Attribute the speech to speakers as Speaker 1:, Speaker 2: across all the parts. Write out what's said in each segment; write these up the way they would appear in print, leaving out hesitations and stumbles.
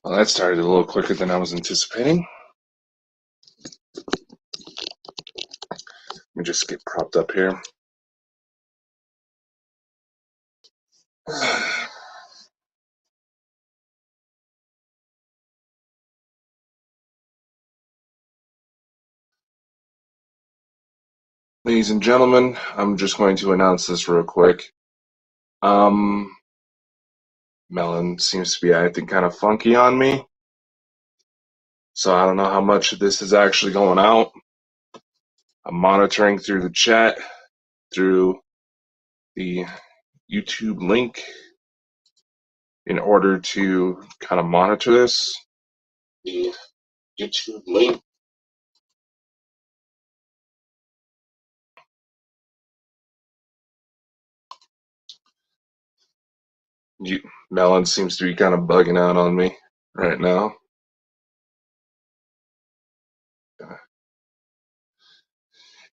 Speaker 1: Well, that started a little quicker than I was anticipating. Let me just get propped up here. Ladies and gentlemen, I'm just going to announce this real quick. Melon seems to be acting kind of funky on me, so I don't know how much of this is actually going out. I'm monitoring through the chat, through the YouTube link, in order to kind of monitor this. The YouTube link. Melon seems to be kind of bugging out on me right now.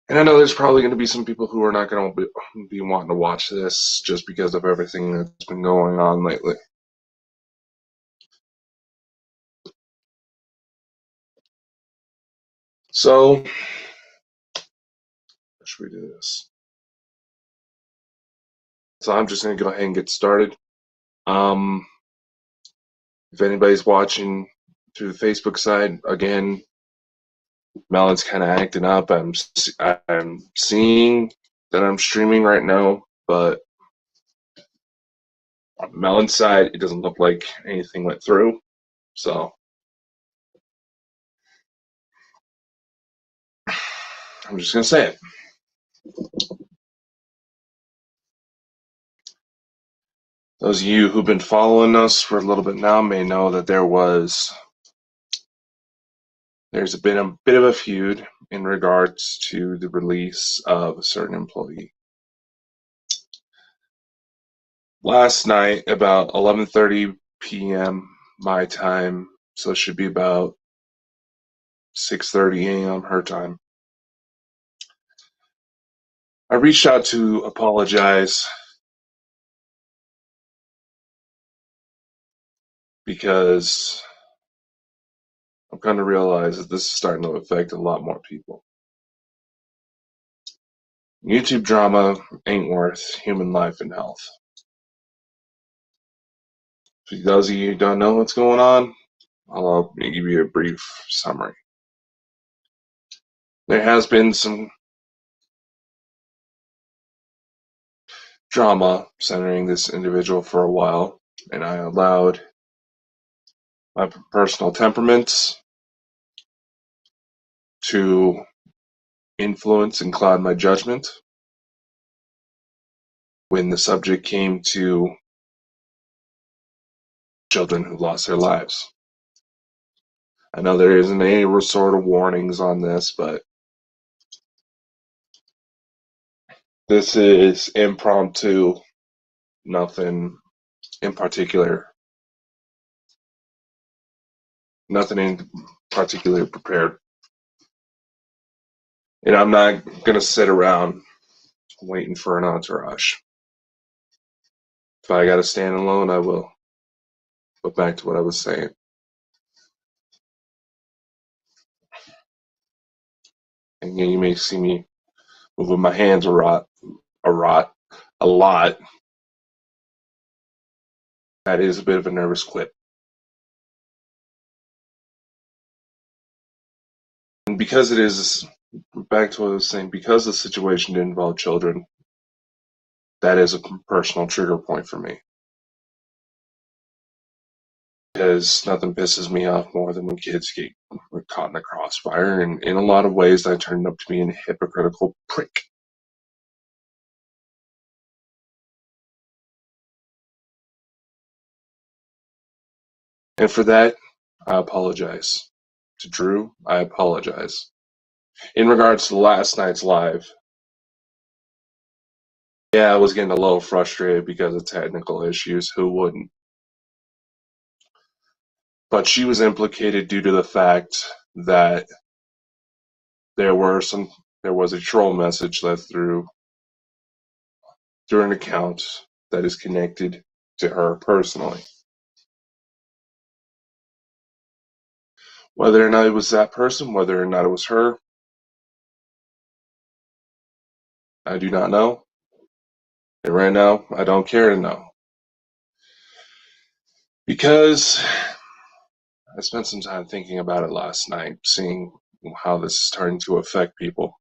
Speaker 1: And I know there's probably going to be some people who are not going to be wanting to watch this just because of everything that's been going on lately. So, how should we do this? So I'm just going to go ahead and get started. If anybody's watching through the Facebook side, again, Melon's kind of acting up. I'm seeing that I'm streaming right now, but on Melon's side, it doesn't look like anything went through. So I'm just going to say it. Those of you who've been following us for a little bit now may know that there's been a bit of a feud in regards to the release of a certain employee. Last night, about 11:30 p.m. my time, so it should be about 6:30 a.m. her time, I reached out to apologize because I'm kind of realize that this is starting to affect a lot more people. YouTube drama ain't worth human life and health. For those of you who don't know what's going on, I'll give you a brief summary. There has been some drama centering this individual for a while, and I allowed my personal temperaments to influence and cloud my judgment when the subject came to children who lost their lives. I know there isn't any sort of warnings on this, but this is impromptu, nothing in particular, nothing in particular prepared. And I'm not going to sit around waiting for an entourage. If I got to stand alone, I will. But back to what I was saying. And you may see me moving my hands a lot. That is a bit of a nervous quip. And because it is, back to what I was saying, because the situation did involve children, that is a personal trigger point for me. Because nothing pisses me off more than when kids get caught in the crossfire, and in a lot of ways that turned up to be a hypocritical prick. And for that, I apologize. To Drew, I apologize. In regards to last night's live, yeah, I was getting a little frustrated because of technical issues. Who wouldn't? But she was implicated due to the fact that there was a troll message left through an account that is connected to her personally. Whether or not it was that person, whether or not it was her, I do not know. And right now, I don't care to know. Because I spent some time thinking about it last night, seeing how this is starting to affect people.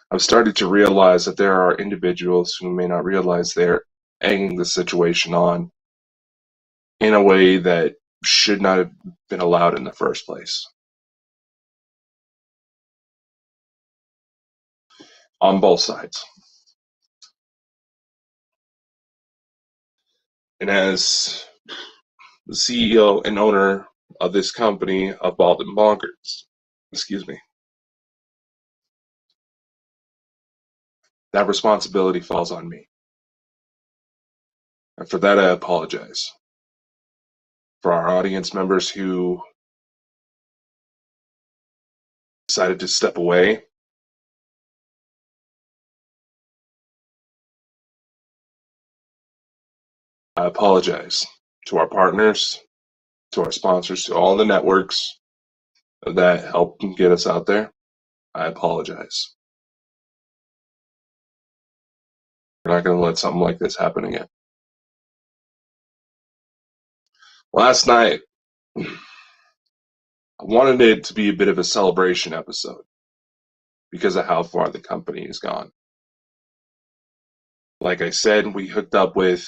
Speaker 1: I've started to realize that there are individuals who may not realize they're egging the situation on in a way that should not have been allowed in the first place. On both sides. And as the CEO and owner of this company of Bonkers, excuse me, that responsibility falls on me. And for that, I apologize. For our audience members who decided to step away, I apologize. To our partners, to our sponsors, to all the networks that helped get us out there, I apologize. We're not going to let something like this happen again. Last night, I wanted it to be a bit of a celebration episode because of how far the company has gone. Like I said, we hooked up with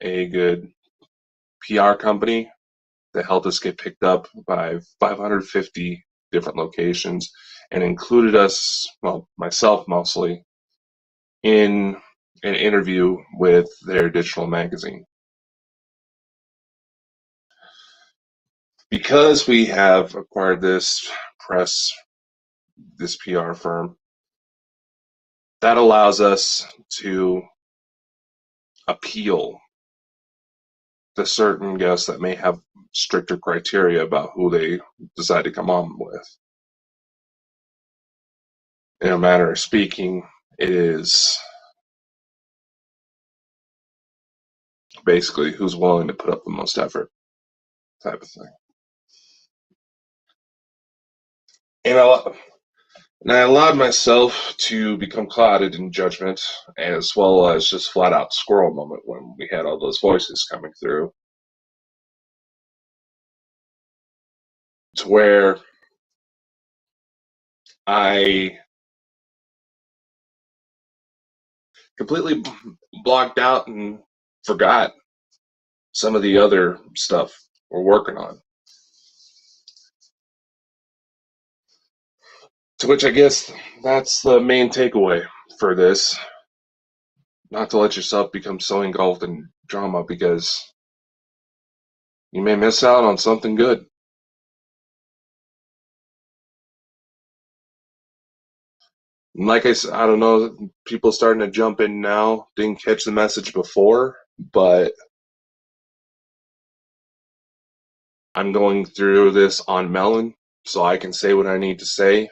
Speaker 1: a good PR company that helped us get picked up by 550 different locations and included us, well, myself mostly, in an interview with their digital magazine. Because we have acquired this PR firm, that allows us to appeal to certain guests that may have stricter criteria about who they decide to come on with. In a manner of speaking, it is basically who's willing to put up the most effort type of thing. And I allowed myself to become clouded in judgment as well as just flat out squirrel moment when we had all those voices coming through. To where I completely blocked out and forgot some of the other stuff we're working on. To which I guess that's the main takeaway for this. Not to let yourself become so engulfed in drama because you may miss out on something good. And like I said, I don't know, people starting to jump in now, didn't catch the message before, but I'm going through this on Melon, so I can say what I need to say.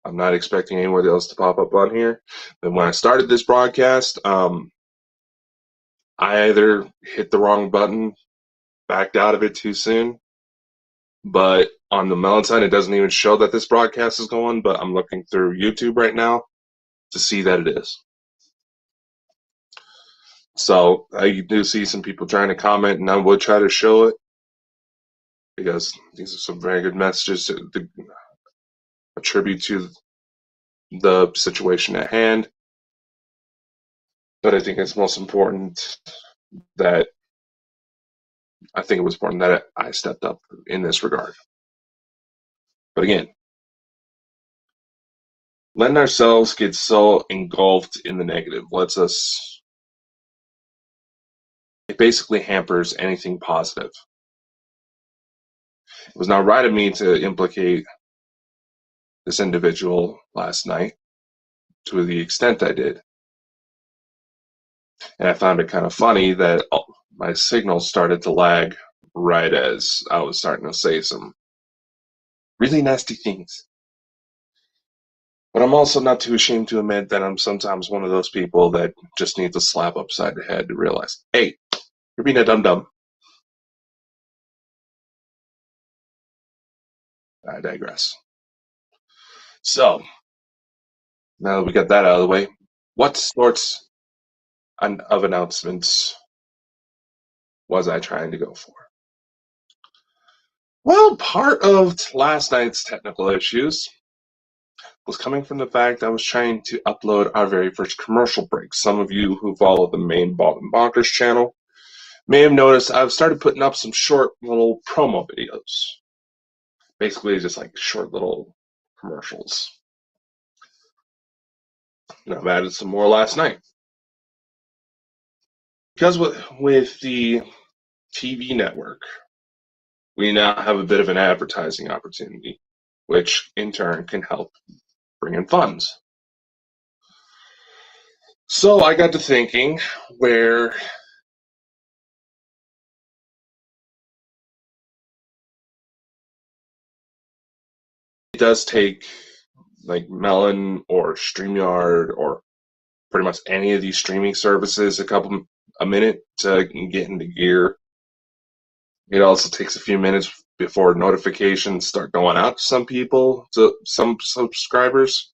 Speaker 1: I'm not expecting anybody else to pop up on here. And when I started this broadcast, I either hit the wrong button, backed out of it too soon, but on the Melon side, it doesn't even show that this broadcast is going, but I'm looking through YouTube right now to see that it is. So I do see some people trying to comment, and I will try to show it because these are some very good messages to attribute to the situation at hand. But I think it's most important that I think it was important that I stepped up in this regard. But again, letting ourselves get so engulfed in the negative it basically hampers anything positive. It was not right of me to implicate this individual last night to the extent I did. And I found it kind of funny that my signal started to lag right as I was starting to say some really nasty things. But I'm also not too ashamed to admit that I'm sometimes one of those people that just needs a slap upside the head to realize, hey, you're being a dum-dum. I digress. So, now that we got that out of the way, what sorts of announcements was I trying to go for? Well, part of last night's technical issues was coming from the fact I was trying to upload our very first commercial break. Some of you who follow the main Bonkers channel may have noticed I've started putting up some short little promo videos. Basically, just like short little commercials. And I've added some more last night. Because with the TV network, we now have a bit of an advertising opportunity, which in turn can help bring in funds. So I got to thinking where it does take like Melon or StreamYard or pretty much any of these streaming services a minute to get into gear. It also takes a few minutes before notifications start going out to some people, to some subscribers.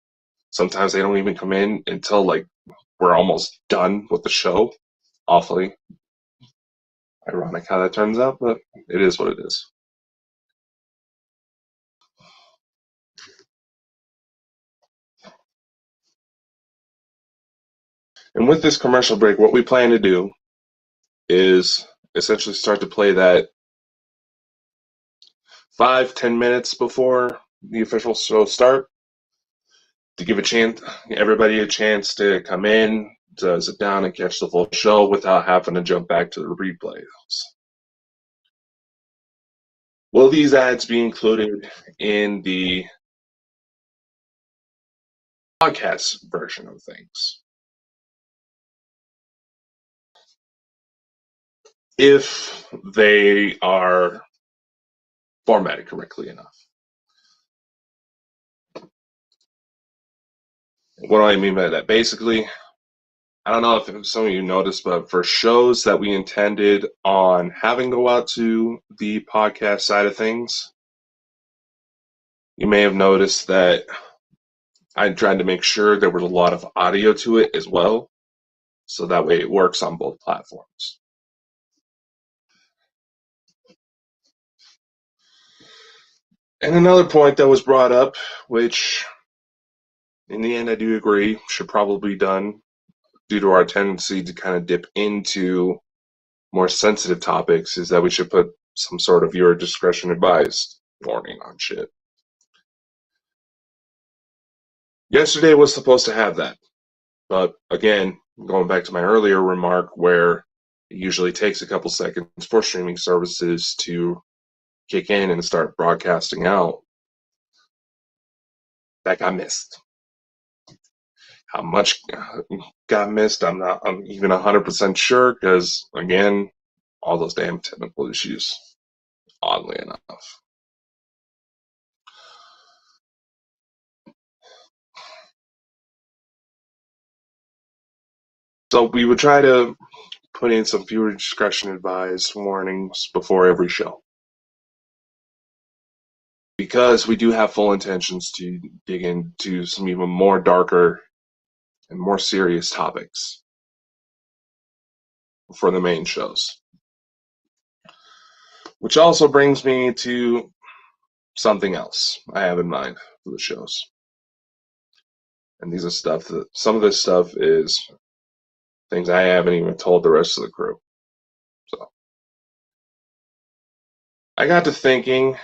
Speaker 1: Sometimes they don't even come in until like we're almost done with the show. Awfully ironic how that turns out, but it is what it is. And with this commercial break, what we plan to do is essentially start to play that 5-10 minutes before the official show start to give everybody a chance to come in, to sit down and catch the full show without having to jump back to the replays. Will these ads be included in the podcast version of things? If they are formatted correctly enough. What do I mean by that? Basically, I don't know if some of you noticed, but for shows that we intended on having go out to the podcast side of things, you may have noticed that I tried to make sure there was a lot of audio to it as well, so that way it works on both platforms. And another point that was brought up, which in the end I do agree should probably be done due to our tendency to kind of dip into more sensitive topics, is that we should put some sort of viewer discretion advised warning on shit. Yesterday was supposed to have that, but again, going back to my earlier remark where it usually takes a couple seconds for streaming services to kick in and start broadcasting out, that got missed. How much got missed, I'm even 100% sure, because again, all those damn technical issues, oddly enough. So we would try to put in some viewer discretion advised warnings before every show, because we do have full intentions to dig into some even more darker and more serious topics for the main shows. Which also brings me to something else I have in mind for the shows. And these are some of this stuff is things I haven't even told the rest of the crew. So I got to thinking,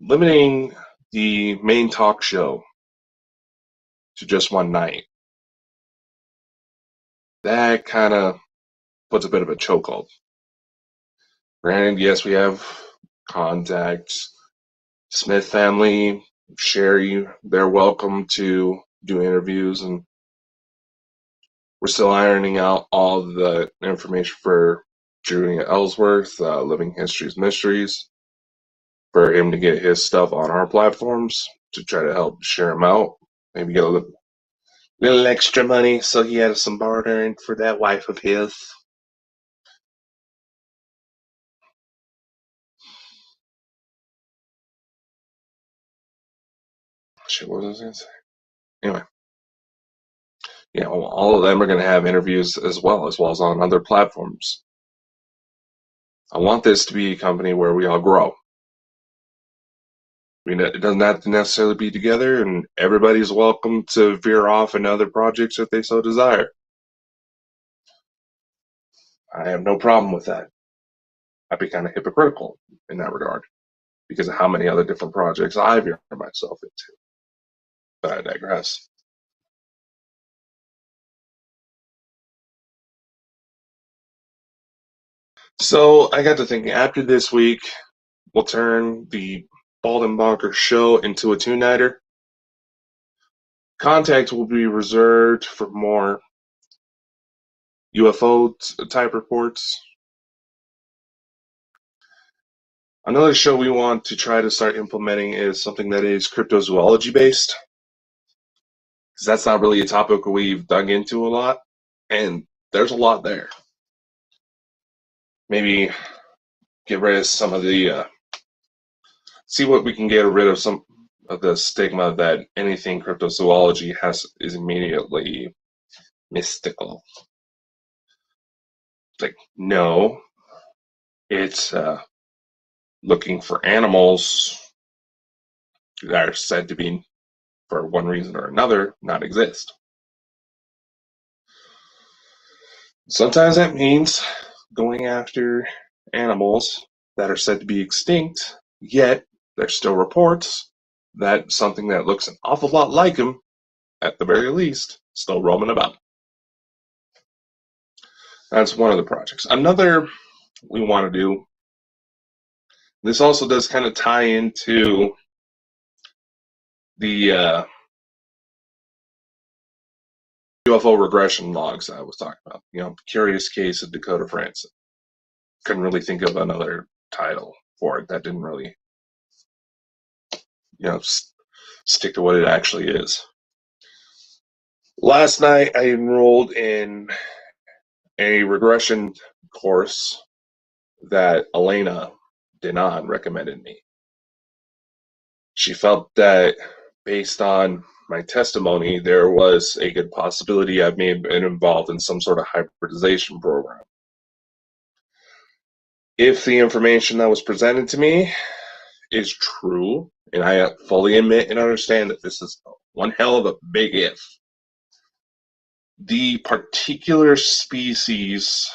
Speaker 1: limiting the main talk show to just one night, that kind of puts a bit of a chokehold. Granted, yes, we have contacts. Smith family, Sherry, they're welcome to do interviews, and we're still ironing out all the information for Julian Ellsworth, Living Histories Mysteries, for him to get his stuff on our platforms to try to help share him out. Maybe get a little. Little extra money, so he had some bartering for that wife of his. Shit, what was I going to say? Anyway, all of them are going to have interviews as well as on other platforms. I want this to be a company where we all grow. I mean, it doesn't have to necessarily be together, and everybody's welcome to veer off in other projects if they so desire. I have no problem with that. I'd be kind of hypocritical in that regard because of how many other different projects I veer myself into. But I digress. So I got to thinking, after this week, we'll turn the Bald and Bonkers show into a two-nighter. Contact will be reserved for more UFO type reports. Another show we want to try to start implementing is something that is cryptozoology based, because that's not really a topic we've dug into a lot, and there's a lot there. Maybe get rid of some of the see what we can get rid of some of the stigma that anything cryptozoology has is immediately mystical. It's like, no, it's looking for animals that are said to be, for one reason or another, not exist. Sometimes that means going after animals that are said to be extinct, yet there's still reports that something that looks an awful lot like them, at the very least, still roaming about. That's one of the projects. Another we want to do, this also does kind of tie into the UFO regression logs I was talking about. Curious Case of Dakota Francis. Couldn't really think of another title for it that didn't really, stick to what it actually is. Last night, I enrolled in a regression course that Elena Denon recommended me. She felt that based on my testimony, there was a good possibility I may have been involved in some sort of hybridization program. If the information that was presented to me is true, and I fully admit and understand that this is one hell of a big if, the particular species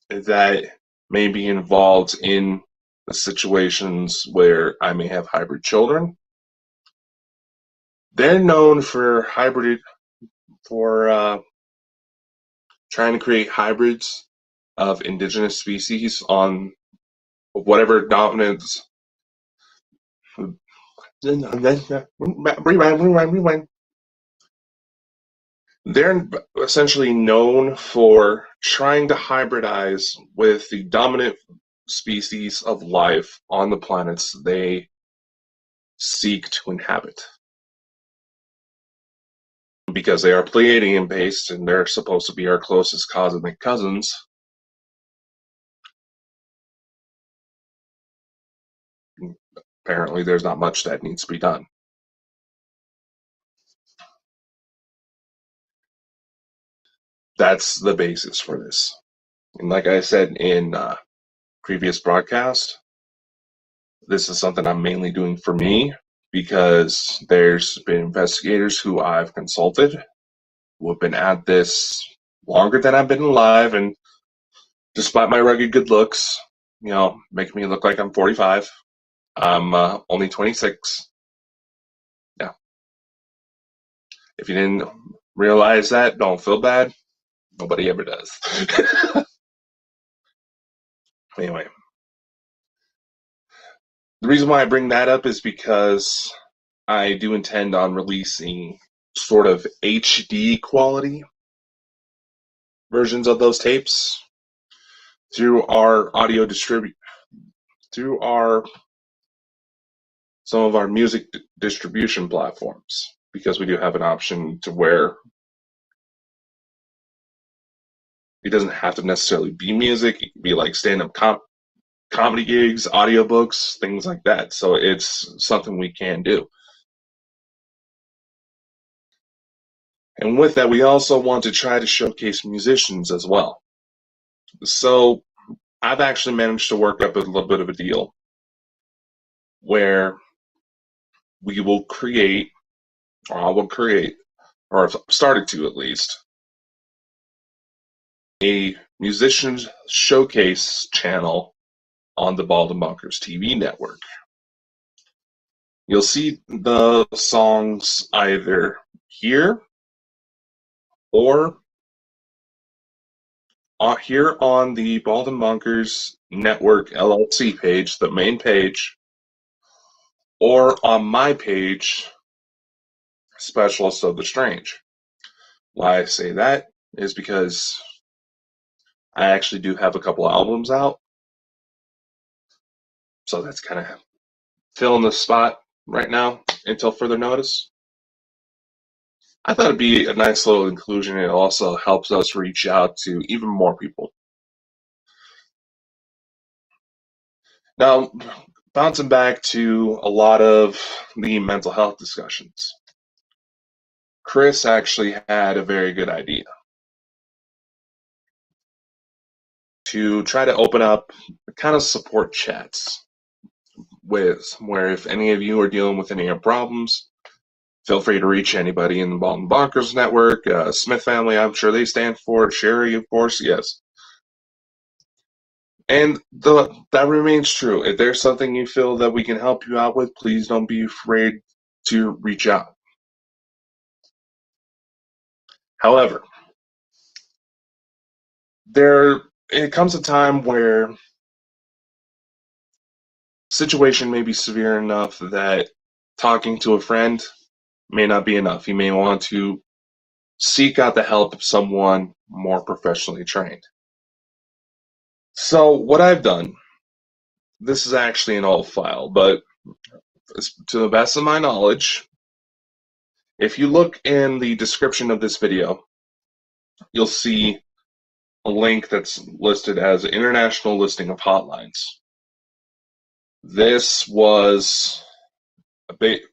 Speaker 1: that may be involved in the situations where I may have hybrid children, they're known for trying to create hybrids of indigenous species on whatever dominance. Rewind. They're essentially known for trying to hybridize with the dominant species of life on the planets they seek to inhabit. Because they are Pleiadian based and they're supposed to be our closest cosmic cousins, apparently there's not much that needs to be done. That's the basis for this. And like I said in previous broadcast, this is something I'm mainly doing for me because there's been investigators who I've consulted who have been at this longer than I've been alive, and despite my rugged good looks, making me look like I'm 45, I'm only 26. Yeah. If you didn't realize that, don't feel bad. Nobody ever does. Anyway, the reason why I bring that up is because I do intend on releasing sort of HD quality versions of those tapes through our audio through some of our music distribution platforms, because we do have an option to where It doesn't have to necessarily be music. It can be like stand-up comedy gigs, audiobooks, things like that. So it's something we can do. And with that, we also want to try to showcase musicians as well. So I've actually managed to work up a little bit of a deal where we will create, or I will create, or I've started to at least, a musicians showcase channel on the Bald and Bonkers TV network. You'll see the songs either here or here on the Bald and Bonkers Network LLC page, the main page, or on my page, Specialist of the Strange. Why I say that is because I actually do have a couple albums out, so that's kind of filling the spot right now until further notice. I thought it'd be a nice little inclusion. It also helps us reach out to even more people. Now, bouncing back to a lot of the mental health discussions, Chris actually had a very good idea to try to open up kind of support chats with where if any of you are dealing with any of your problems, feel free to reach anybody in the Bald Bonkers Network, Smith family, I'm sure they stand for it, Sherry, of course, yes. And that remains true. If there's something you feel that we can help you out with, please don't be afraid to reach out. However, it comes a time where situation may be severe enough that talking to a friend may not be enough. You may want to seek out the help of someone more professionally trained. So what I've done, this is actually an old file, but to the best of my knowledge, if you look in the description of this video, you'll see a link that's listed as an international listing of hotlines. This was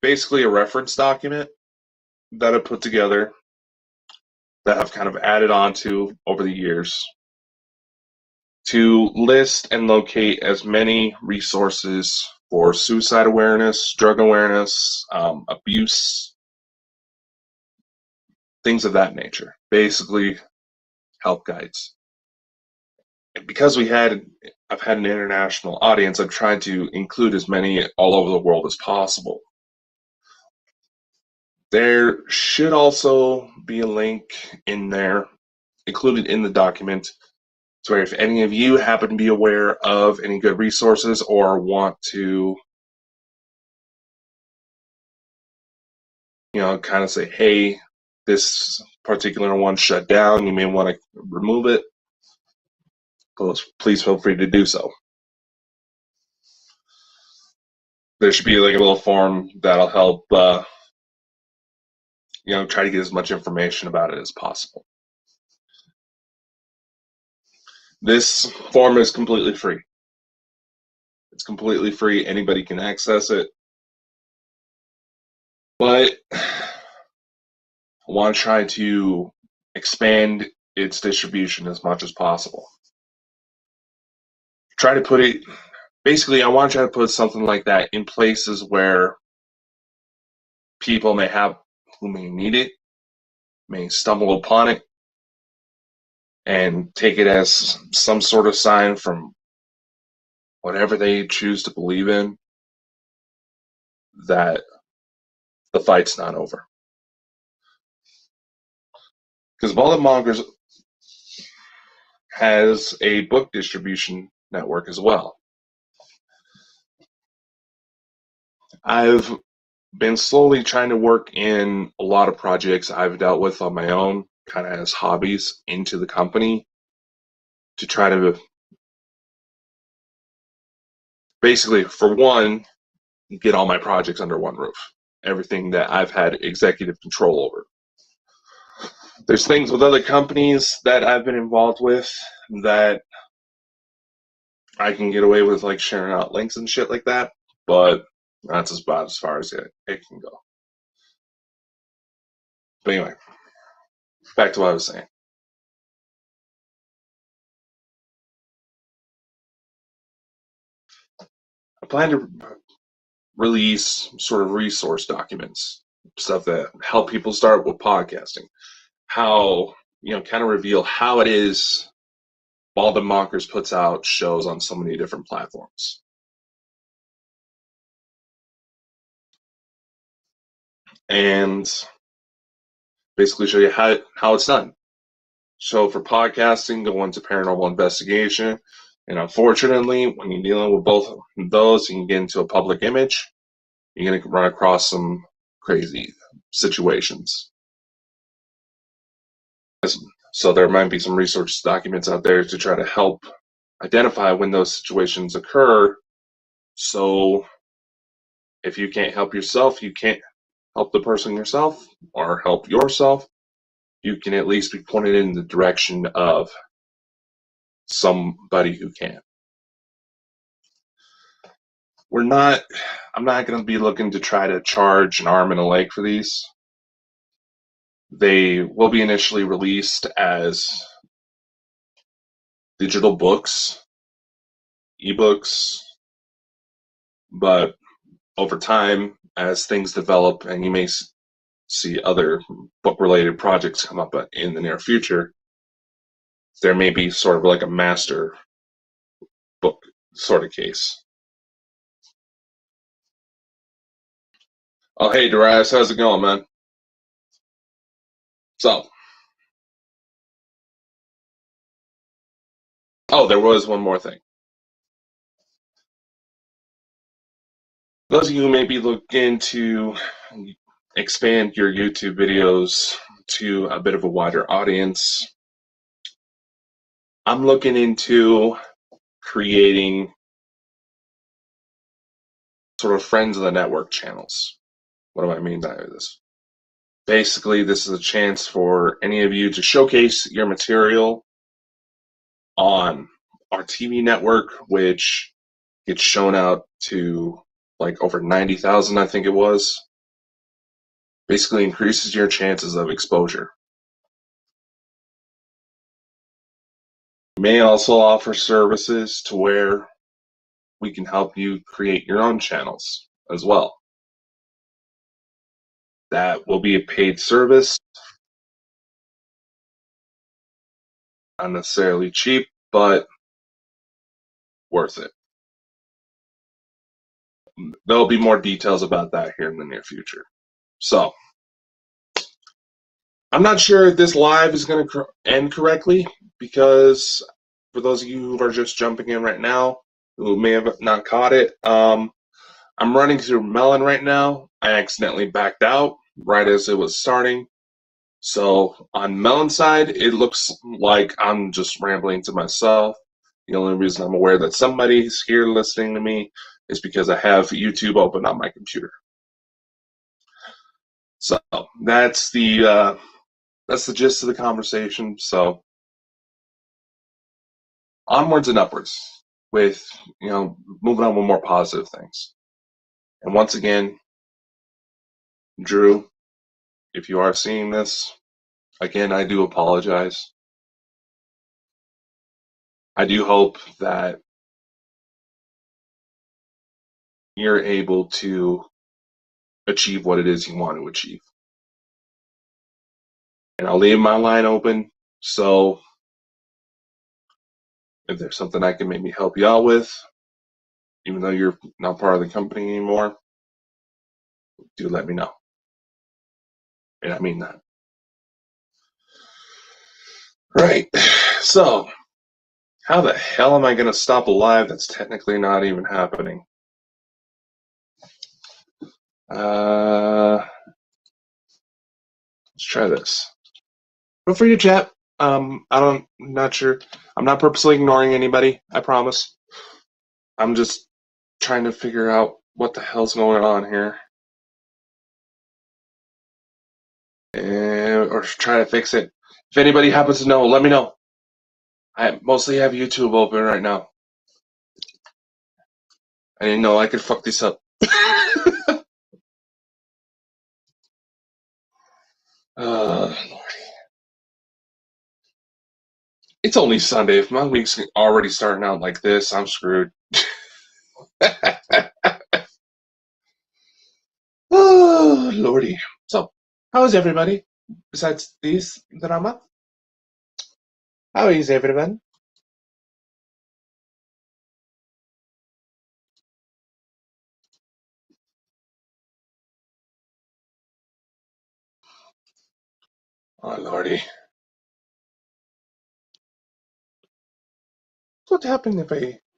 Speaker 1: basically a reference document that I put together that I've kind of added on to over the years to list and locate as many resources for suicide awareness, drug awareness, abuse, things of that nature. Basically, help guides. And because I've had an international audience, I've tried to include as many all over the world as possible. There should also be a link in there, included in the document, to where if any of you happen to be aware of any good resources or want to, kind of say, hey, this particular one shut down, you may want to remove it, please feel free to do so. There should be like a little form that'll help, try to get as much information about it as possible. This form is completely free. It's completely free. Anybody can access it. But I want to try to expand its distribution as much as possible. Try to put it, basically, I want to try to put something like that in places where people who may need it, may stumble upon it, and take it as some sort of sign from whatever they choose to believe in that the fight's not over. Because Bald and Bonkers has a book distribution network as well. I've been slowly trying to work in a lot of projects I've dealt with on my own, kind of as hobbies, into the company to try to basically, for one, get all my projects under one roof. Everything that I've had executive control over. There's things with other companies that I've been involved with that I can get away with, like sharing out links and shit like that, but that's about as far as it can go. But anyway, back to what I was saying. I plan to release sort of resource documents, stuff that help people start with podcasting, how, kind of reveal how it is Bonkers puts out shows on so many different platforms. And basically show you how it's done. So for podcasting, go into paranormal investigation. And unfortunately, when you're dealing with both of those, you can get into a public image, you're going to run across some crazy situations. So there might be some research documents out there to try to help identify when those situations occur. So if you can't help yourself, you can't help the person yourself or help yourself, you can at least be pointed in the direction of somebody who can. I'm not going to be looking to try to charge an arm and a leg for these. They will be initially released as digital books, ebooks, but over time, as things develop and you may see other book-related projects come up in the near future, there may be sort of like a master book sort of case. Oh, hey, Darius, how's it going, man? So, there was one more thing. Those of you who may be looking to expand your YouTube videos to a bit of a wider audience, I'm looking into creating sort of friends of the network channels. What do I mean by this? Basically, this is a chance for any of you to showcase your material on our TV network, which gets shown out to like over 90,000, I think it was. Basically increases your chances of exposure. We may also offer services to where we can help you create your own channels as well. That will be a paid service. Not necessarily cheap, but worth it. There'll be more details about that here in the near future. So, I'm not sure if this live is going to end correctly, because for those of you who are just jumping in right now, who may have not caught it, I'm running through Melon right now. I accidentally backed out right as it was starting. So on Melon's side, it looks like I'm just rambling to myself. The only reason I'm aware that somebody's here listening to me is because I have YouTube open on my computer. So that's the gist of the conversation. So onwards and upwards with, moving on with more positive things. And once again, Drew, if you are seeing this, again, I do apologize. I do hope that you're able to achieve what it is you want to achieve. And I'll leave my line open, so if there's something I can maybe help you out with, even though you're not part of the company anymore, do let me know. And I mean that. Right. So, how the hell am I going to stop a live that's technically not even happening? Let's try this. Feel free to chat. I'm not sure. I'm not purposely ignoring anybody, I promise. I'm just trying to figure out what the hell's going on here. And or try to fix it. If anybody happens to know, let me know. I mostly have YouTube open right now. I didn't know I could fuck this up. Lordy. It's only Sunday. If my week's already starting out like this, I'm screwed. Oh, Lordy. So, how is everybody? Besides this drama? How is everyone? Oh, Lordy. What happened if I... I'm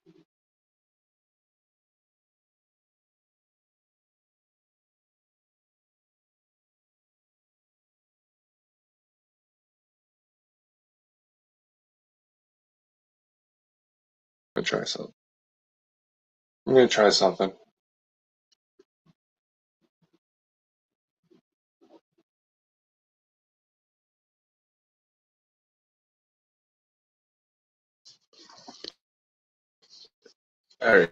Speaker 1: gonna try something. I'm gonna try something. Alright.